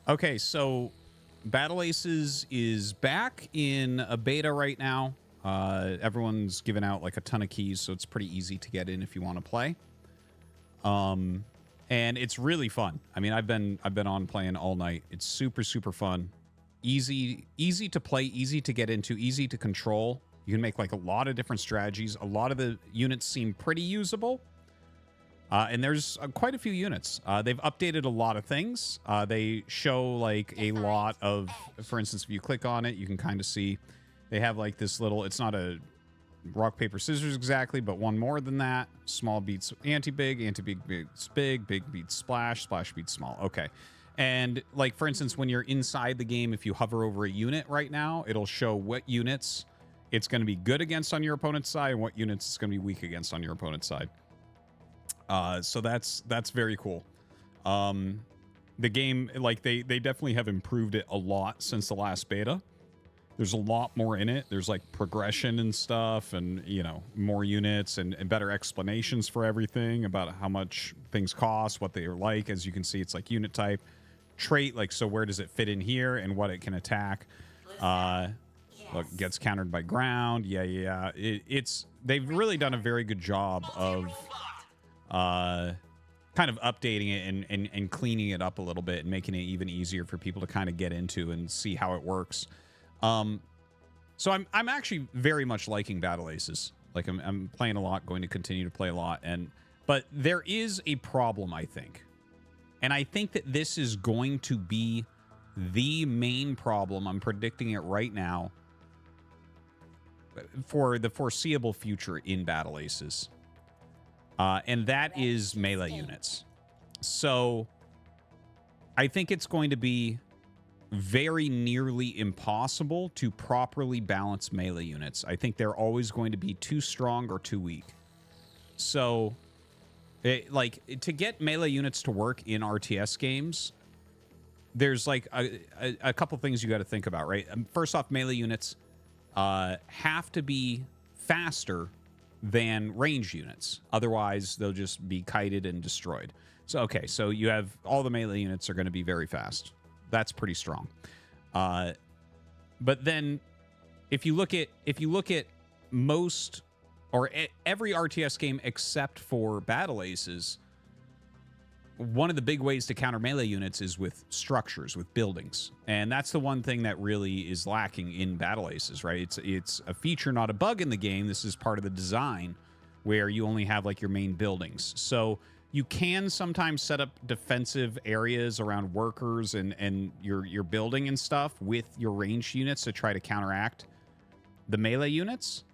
Okay, so Battle Aces is back in a beta right now. Everyone's given out like a ton of keys, so it's pretty easy to get in if you want to play. And it's really fun. I mean, I've been on playing all night. It's super fun. Easy to play, easy to get into, easy to control. You can make like a lot of different strategies. A lot of the units seem pretty usable. And there's quite a few units. They've updated a lot of things. They show like a lot of, for instance, if you click on it, you can kind of see they have like this little, it's not a rock, paper, scissors exactly, but one more than that. Small beats anti-big, anti-big beats big, big beats splash, splash beats small. Okay. And like, for instance, when you're inside the game, if you hover over a unit right now, it'll show what units it's going to be good against on your opponent's side and what units it's going to be weak against on your opponent's side. So that's very cool. The game, like they definitely have improved it a lot since the last beta. There's a lot more in it. There's like progression and stuff, and you know, more units and better explanations for everything about how much things cost, what they are like. As you can see, it's like unit type, trait, like so where does it fit in here and what it can attack. Look, gets countered by ground. Yeah. It's they've really done a very good job of kind of updating it and cleaning it up a little bit and making it even easier for people to kind of get into and see how it works. So I'm actually very much liking Battle Aces. Like I'm playing a lot, going to continue to play a lot, but there is a problem, I think. And I think that this is going to be the main problem. I'm predicting it right now for the foreseeable future in Battle Aces. And that is melee units. So I think it's going to be very nearly impossible to properly balance melee units. I think they're always going to be too strong or too weak. So, to get melee units to work in RTS games, there's like a couple things you got to think about, right? First off, melee units have to be faster than range units. Otherwise, they'll just be kited and destroyed. So, okay, so you have all the melee units are going to be very fast. That's pretty strong. But then if you look at most or every RTS game except for Battle Aces, one of the big ways to counter melee units is with structures, with buildings. And that's the one thing that really is lacking in Battle Aces, right? It's a feature, not a bug in the game. This is part of the design where you only have like your main buildings. So you can sometimes set up defensive areas around workers and your building and stuff with your ranged units to try to counteract the melee units.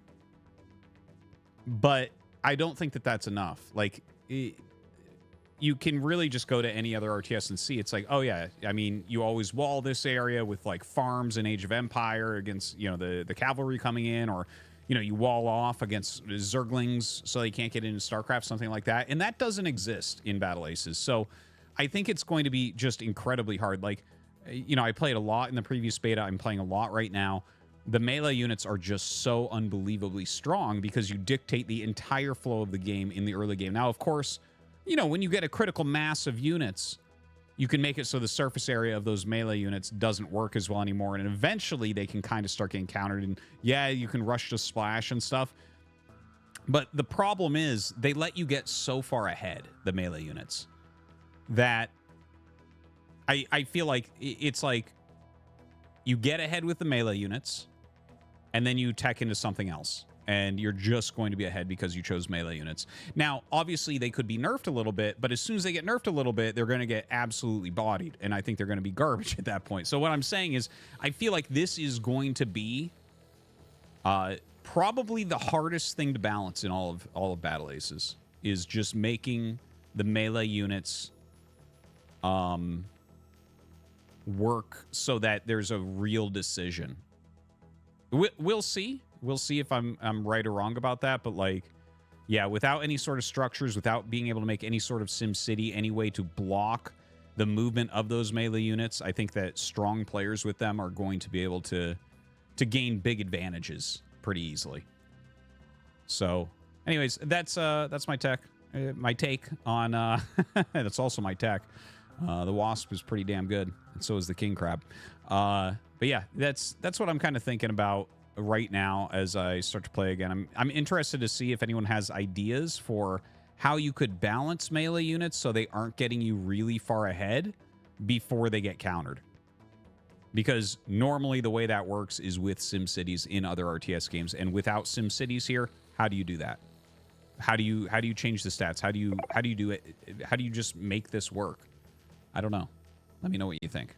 But I don't think that that's enough. Like, you can really just go to any other RTS and see. It's like, oh yeah, I mean, you always wall this area with like farms in Age of Empire against, you know, the cavalry coming in, or you know, you wall off against Zerglings so they can't get into StarCraft, something like that. And that doesn't exist in Battle Aces. So I think it's going to be just incredibly hard. Like, you know, I played a lot in the previous beta. I'm playing a lot right now. The melee units are just so unbelievably strong because you dictate the entire flow of the game in the early game. Now, of course, you know, when you get a critical mass of units, you can make it so the surface area of those melee units doesn't work as well anymore. And eventually they can kind of start getting countered. And yeah, you can rush to splash and stuff. But the problem is they let you get so far ahead, the melee units, that I feel like it's like you get ahead with the melee units and then you tech into something else. And you're just going to be ahead because you chose melee units. Now, obviously, they could be nerfed a little bit, but as soon as they get nerfed a little bit, they're going to get absolutely bodied. And I think they're going to be garbage at that point. So what I'm saying is, I feel like this is going to be probably the hardest thing to balance in all of Battle Aces, is just making the melee units work so that there's a real decision. We'll see. We'll see if I'm right or wrong about that, but like, yeah, without any sort of structures, without being able to make any sort of SimCity, any way to block the movement of those melee units, I think that strong players with them are going to be able to gain big advantages pretty easily. So, anyways, that's my take on that's also my tech The wasp is pretty damn good, and so is the king crab. But yeah, that's what I'm kind of thinking about right now as I start to play again. I'm interested to see if anyone has ideas for how you could balance melee units so they aren't getting you really far ahead before they get countered. Because normally the way that works is with SimCities in other RTS games, and without SimCities here, how do you do that? How do you change the stats? How do you do it? How do you just make this work? I don't know. Let me know what you think.